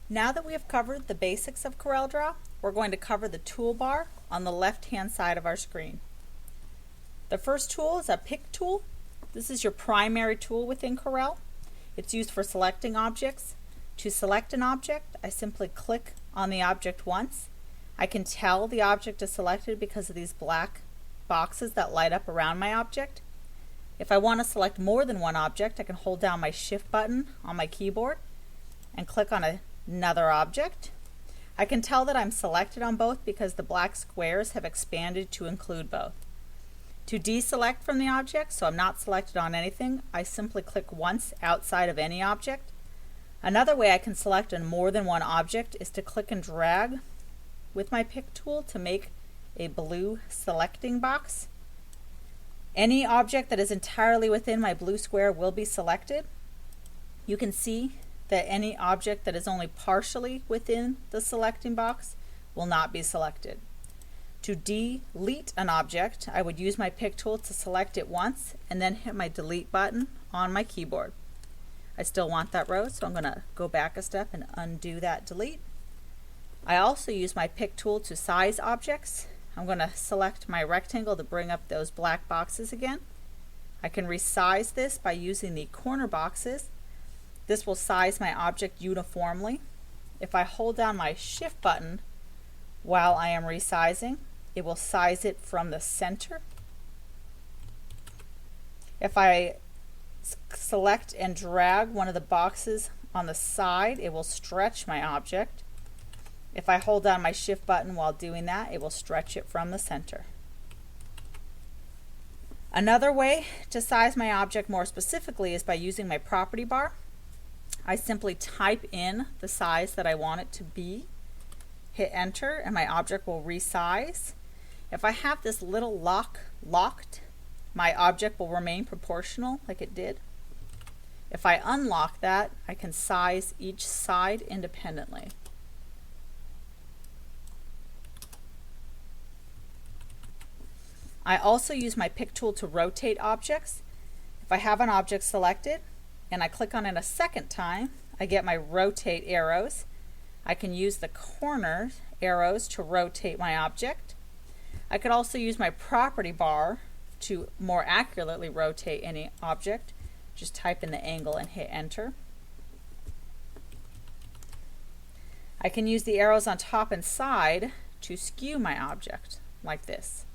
Now that we have covered the basics of CorelDRAW, we're going to cover the toolbar on the left-hand side of our screen. The first tool is a pick tool. This is your primary tool within Corel. It's used for selecting objects. To select an object, I simply click on the object once. I can tell the object is selected because of these black boxes that light up around my object. If I want to select more than one object, I can hold down my Shift button on my keyboard and click on another object. I can tell that I'm selected on both because the black squares have expanded to include both. To deselect from the object, so I'm not selected on anything, I simply click once outside of any object. Another way I can select on more than one object is to click and drag with my pick tool to make a blue selecting box. Any object that is entirely within my blue square will be selected. You can see that any object that is only partially within the selecting box will not be selected. To delete an object, I would use my pick tool to select it once and then hit my delete button on my keyboard. I still want that row, so I'm going to go back a step and undo that delete. I also use my pick tool to size objects. I'm going to select my rectangle to bring up those black boxes again. I can resize this by using the corner boxes. This will size my object uniformly. If I hold down my Shift button while I am resizing, it will size it from the center. If I select and drag one of the boxes on the side, it will stretch my object. If I hold down my Shift button while doing that, it will stretch it from the center. Another way to size my object more specifically is by using my property bar. I simply type in the size that I want it to be, hit enter, and my object will resize. If I have this little locked, my object will remain proportional like it did. If I unlock that, I can size each side independently. I also use my pick tool to rotate objects. If I have an object selected and I click on it a second time, I get my rotate arrows. I can use the corner arrows to rotate my object. I could also use my property bar to more accurately rotate any object. Just type in the angle and hit enter. I can use the arrows on top and side to skew my object like this.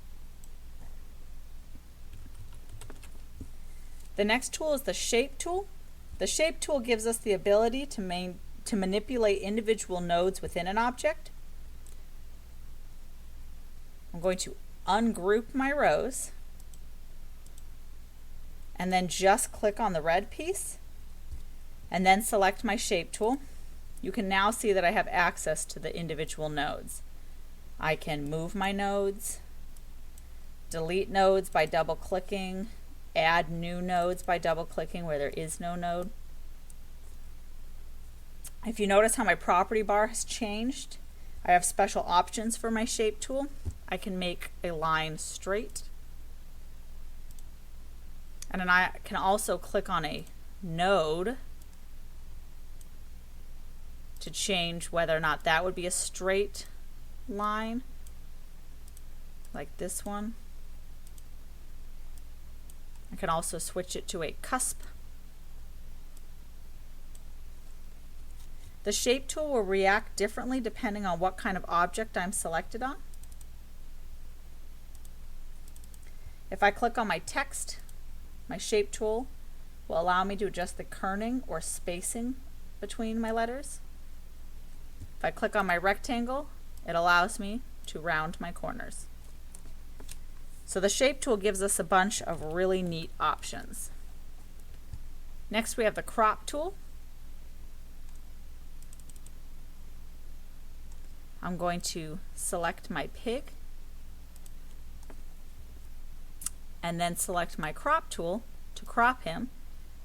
The next tool is the shape tool. The shape tool gives us the ability to manipulate individual nodes within an object. I'm going to ungroup my rows and then just click on the red piece and then select my shape tool. You can now see that I have access to the individual nodes. I can move my nodes, delete nodes by double clicking, add new nodes by double clicking where there is no node. If you notice how my property bar has changed, I have special options for my shape tool. I can make a line straight, and then I can also click on a node to change whether or not that would be a straight line, like this one. I can also switch it to a cusp. The shape tool will react differently depending on what kind of object I'm selected on. If I click on my text, my shape tool will allow me to adjust the kerning or spacing between my letters. If I click on my rectangle, it allows me to round my corners. So the shape tool gives us a bunch of really neat options. Next we have the crop tool. I'm going to select my pig and then select my crop tool to crop him.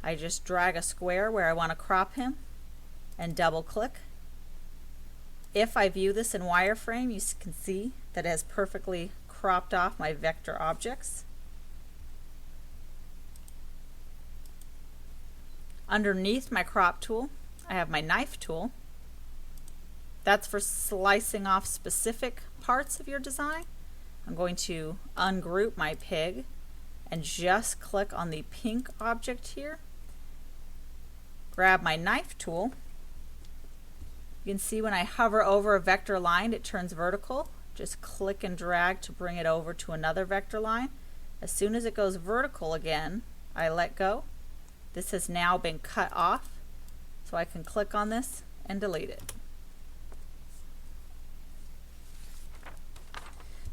I just drag a square where I want to crop him and double click. If I view this in wireframe, you can see that it has perfectly cropped off my vector objects. Underneath my crop tool, I have my knife tool. That's for slicing off specific parts of your design. I'm going to ungroup my pig and just click on the pink object here. Grab my knife tool. You can see when I hover over a vector line, it turns vertical. Just click and drag to bring it over to another vector line. As soon as it goes vertical again, I let go. This has now been cut off, so I can click on this and delete it.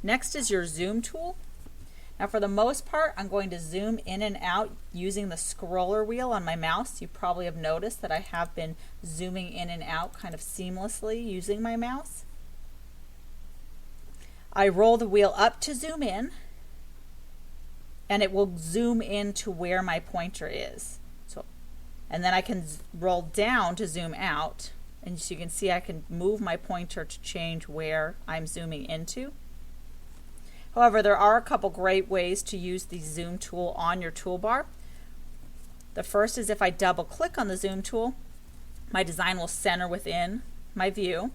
Next is your zoom tool. Now for the most part, I'm going to zoom in and out using the scroller wheel on my mouse. You probably have noticed that I have been zooming in and out kind of seamlessly using my mouse. I roll the wheel up to zoom in, and it will zoom in to where my pointer is. And then I can roll down to zoom out, and so you can see I can move my pointer to change where I'm zooming into. However, there are a couple great ways to use the zoom tool on your toolbar. The first is if I double click on the zoom tool, my design will center within my view.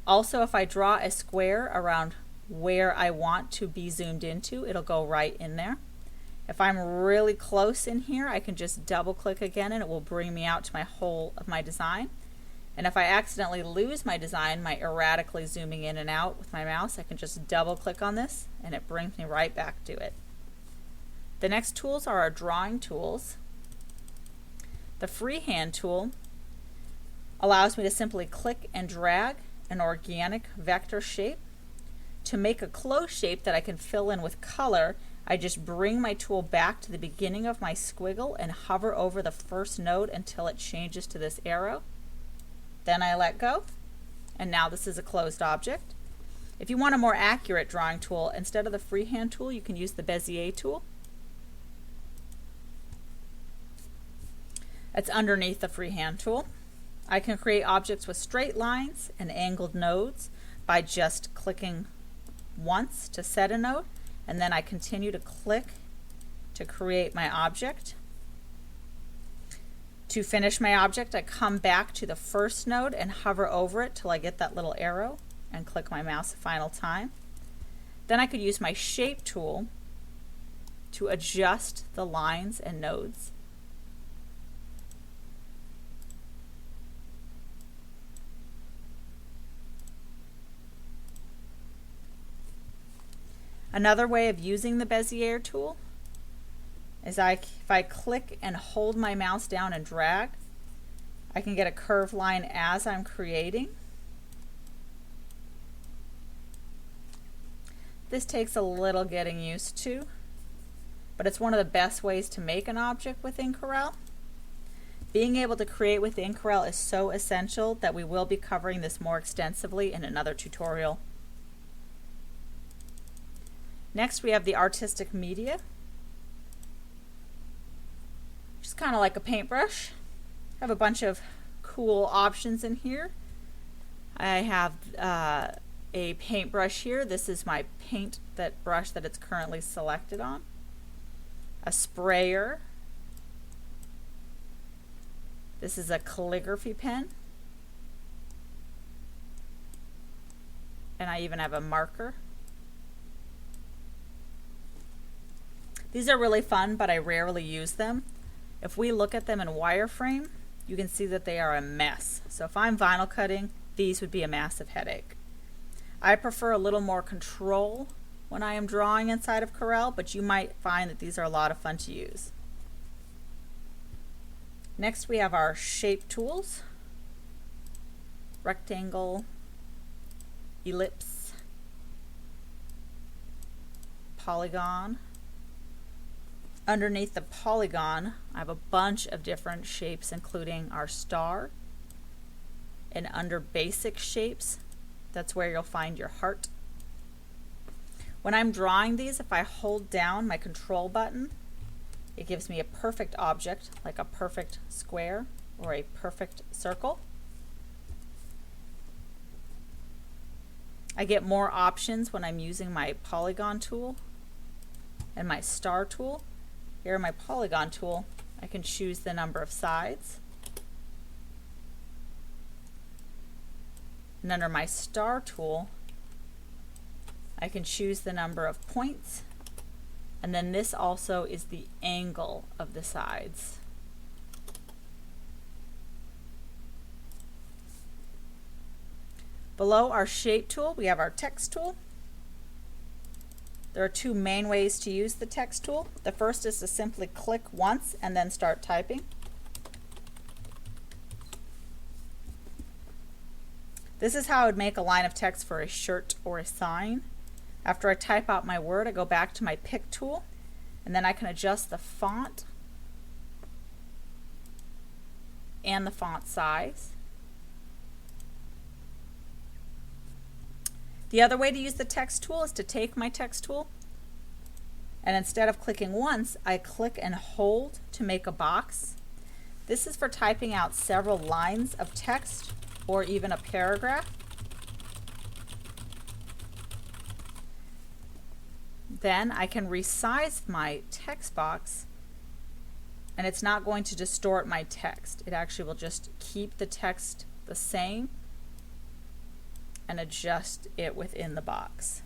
Also, if I draw a square around where I want to be zoomed into, it'll go right in there. If I'm really close in here, I can just double click again and it will bring me out to my whole of my design. And if I accidentally lose my design, my erratically zooming in and out with my mouse, I can just double click on this and it brings me right back to it. The next tools are our drawing tools. The freehand tool allows me to simply click and drag an organic vector shape. To make a closed shape that I can fill in with color, I just bring my tool back to the beginning of my squiggle and hover over the first node until it changes to this arrow. Then I let go, and now this is a closed object. If you want a more accurate drawing tool, instead of the freehand tool, you can use the Bezier tool. It's underneath the freehand tool. I can create objects with straight lines and angled nodes by just clicking once to set a node, and then I continue to click to create my object. To finish my object, I come back to the first node and hover over it till I get that little arrow and click my mouse a final time. Then I could use my shape tool to adjust the lines and nodes. Another way of using the Bezier tool is if I click and hold my mouse down and drag, I can get a curved line as I'm creating. This takes a little getting used to, but it's one of the best ways to make an object within Corel. Being able to create within Corel is so essential that we will be covering this more extensively in another tutorial. Next we have the artistic media, which is kind of like a paintbrush. I have a bunch of cool options in here. I have a paintbrush here. This is my paint brush that it's currently selected on. A sprayer. This is a calligraphy pen. And I even have a marker. These are really fun, but I rarely use them. If we look at them in wireframe, you can see that they are a mess. So if I'm vinyl cutting, these would be a massive headache. I prefer a little more control when I am drawing inside of Corel, but you might find that these are a lot of fun to use. Next we have our shape tools. Rectangle, ellipse, polygon. Underneath the polygon, I have a bunch of different shapes, including our star. And under basic shapes, that's where you'll find your heart. When I'm drawing these, if I hold down my control button, it gives me a perfect object, like a perfect square or a perfect circle. I get more options when I'm using my polygon tool and my star tool. Here in my polygon tool, I can choose the number of sides. And under my star tool, I can choose the number of points, and then this also is the angle of the sides. Below our shape tool, we have our text tool. There are two main ways to use the text tool. The first is to simply click once and then start typing. This is how I would make a line of text for a shirt or a sign. After I type out my word, I go back to my pick tool, and then I can adjust the font and the font size. The other way to use the text tool is to take my text tool, and instead of clicking once, I click and hold to make a box. This is for typing out several lines of text or even a paragraph. Then I can resize my text box, and it's not going to distort my text. It actually will just keep the text the same and adjust it within the box.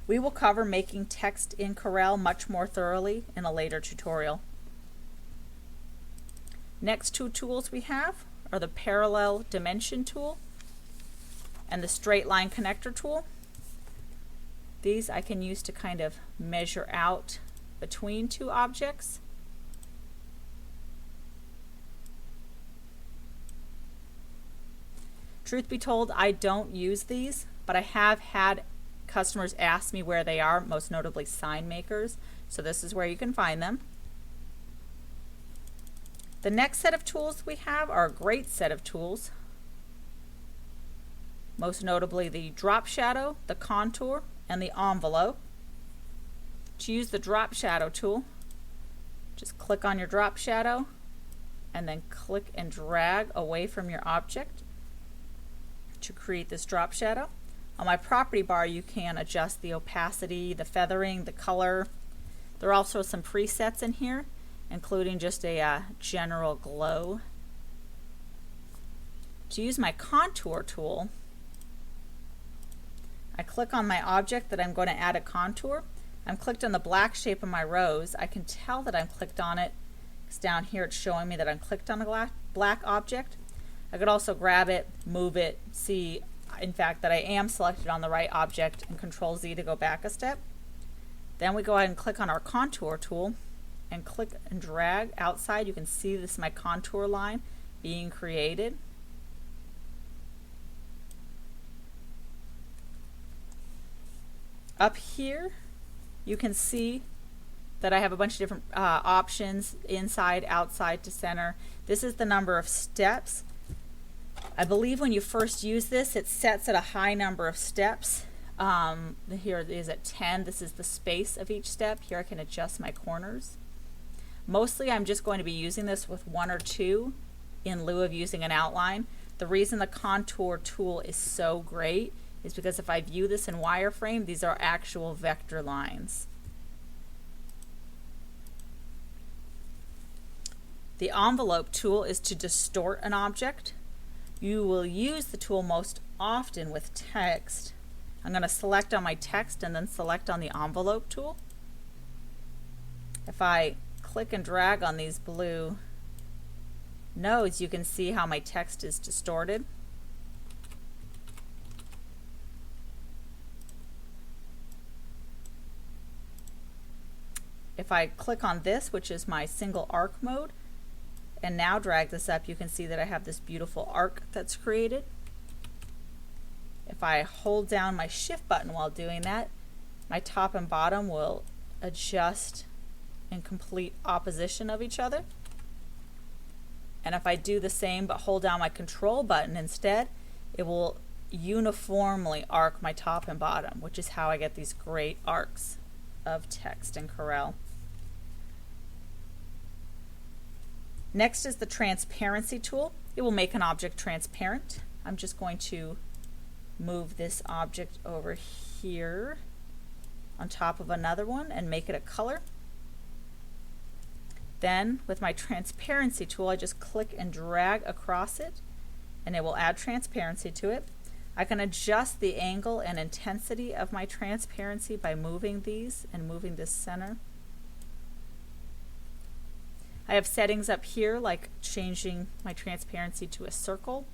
We will cover making text in Corel much more thoroughly in a later tutorial. Next two tools we have are the parallel dimension tool and the straight line connector tool. These I can use to kind of measure out between two objects. Truth be told, I don't use these, but I have had customers ask me where they are, most notably sign makers, so this is where you can find them. The next set of tools we have are a great set of tools, most notably the drop shadow, the contour, and the envelope. To use the drop shadow tool, just click on your drop shadow and then click and drag away from your object to create this drop shadow. On my property bar, you can adjust the opacity, the feathering, the color. There are also some presets in here, including just a general glow. To use my contour tool, I click on my object that I'm going to add a contour. I'm clicked on the black shape of my rose. I can tell that I'm clicked on it because down here it's showing me that I'm clicked on a black object. I could also grab it, move it, see in fact that I am selected on the right object, and Control Z to go back a step. Then we go ahead and click on our contour tool and click and drag outside. You can see this is my contour line being created. Up here you can see that I have a bunch of different options, inside, outside to center. This is the number of steps. I believe when you first use this, it sets at a high number of steps. Here it is at 10. This is the space of each step. Here I can adjust my corners. Mostly I'm just going to be using this with one or two in lieu of using an outline. The reason the contour tool is so great is because if I view this in wireframe, these are actual vector lines. The envelope tool is to distort an object. You will use the tool most often with text. I'm going to select on my text and then select on the envelope tool. If I click and drag on these blue nodes, you can see how my text is distorted. If I click on this, which is my single arc mode, and now drag this up, you can see that I have this beautiful arc that's created. If I hold down my shift button while doing that, my top and bottom will adjust in complete opposition of each other. And if I do the same but hold down my control button instead, it will uniformly arc my top and bottom, which is how I get these great arcs of text in Corel. Next is the transparency tool. It will make an object transparent. I'm just going to move this object over here on top of another one and make it a color. Then with my transparency tool, I just click and drag across it, and it will add transparency to it. I can adjust the angle and intensity of my transparency by moving these and moving this center. I have settings up here like changing my transparency to a circle.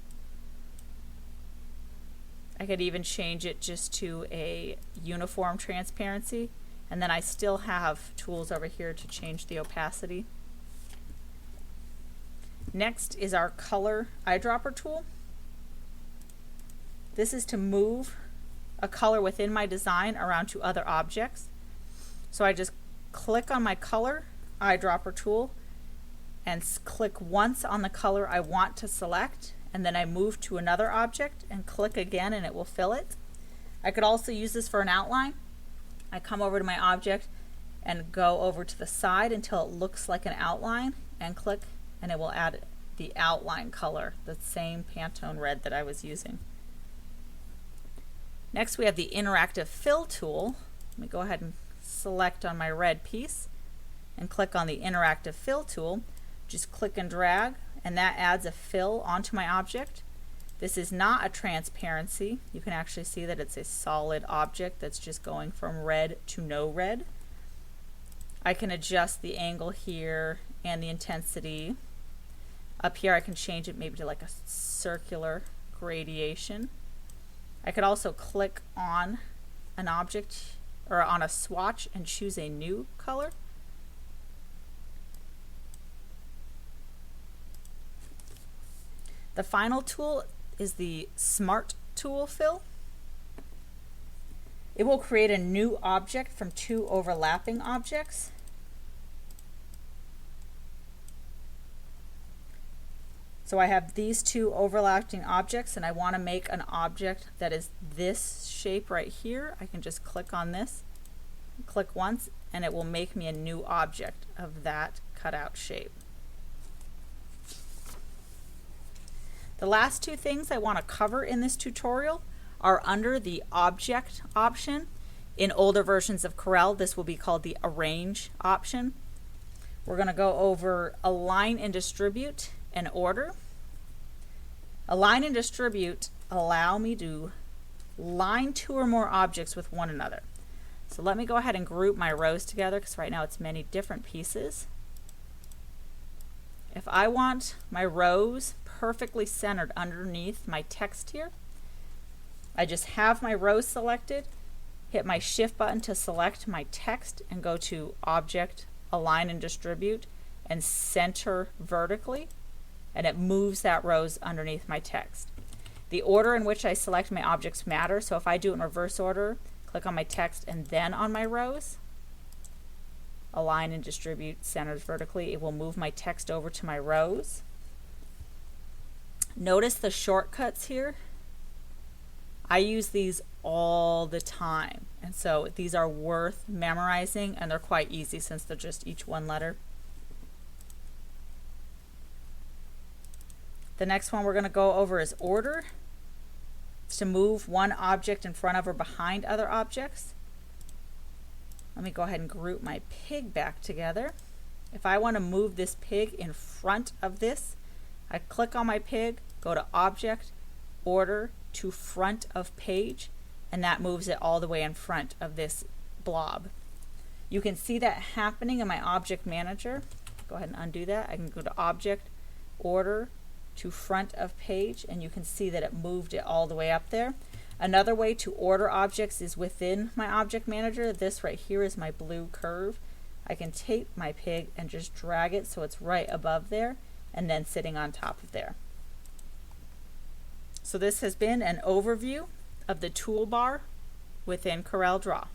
I could even change it just to a uniform transparency, and then I still have tools over here to change the opacity. Next is our color eyedropper tool. This is to move a color within my design around to other objects. So I just click on my color eyedropper tool and click once on the color I want to select, and then I move to another object and click again and it will fill it. I could also use this for an outline. I come over to my object and go over to the side until it looks like an outline and click, and it will add the outline color, the same Pantone red that I was using. Next we have the interactive fill tool. Let me go ahead and select on my red piece and click on the interactive fill tool. Just click and drag, and that adds a fill onto my object. This is not a transparency. You can actually see that it's a solid object that's just going from red to no red. I can adjust the angle here and the intensity. Up here I can change it maybe to like a circular gradation. I could also click on an object or on a swatch and choose a new color. The final tool is the Smart Tool Fill. It will create a new object from two overlapping objects. So I have these two overlapping objects and I want to make an object that is this shape right here. I can just click on this, click once, and it will make me a new object of that cutout shape. The last two things I want to cover in this tutorial are under the Object option. In older versions of Corel, this will be called the Arrange option. We're going to go over Align and Distribute and Order. Align and Distribute allow me to line two or more objects with one another. So let me go ahead and group my rows together because right now it's many different pieces. If I want my rows perfectly centered underneath my text here, I just have my rows selected, hit my Shift button to select my text and go to Object, Align and Distribute, and Center Vertically, and it moves that rows underneath my text. The order in which I select my objects matter, so if I do it in reverse order, click on my text and then on my rows, Align and Distribute centered vertically, it will move my text over to my rows. Notice the shortcuts here. I use these all the time, and so these are worth memorizing, and they're quite easy since they're just each one letter. The next one we're going to go over is Order. It's to move one object in front of or behind other objects. Let me go ahead and group my pig back together. If I want to move this pig in front of this, I click on my pig, go to Object, Order, to Front of Page, and that moves it all the way in front of this blob. You can see that happening in my Object Manager. Go ahead and undo that. I can go to Object, Order, to Front of Page, and you can see that it moved it all the way up there. Another way to order objects is within my Object Manager. This right here is my blue curve. I can take my pig and just drag it so it's right above there and then sitting on top of there. So this has been an overview of the toolbar within CorelDRAW.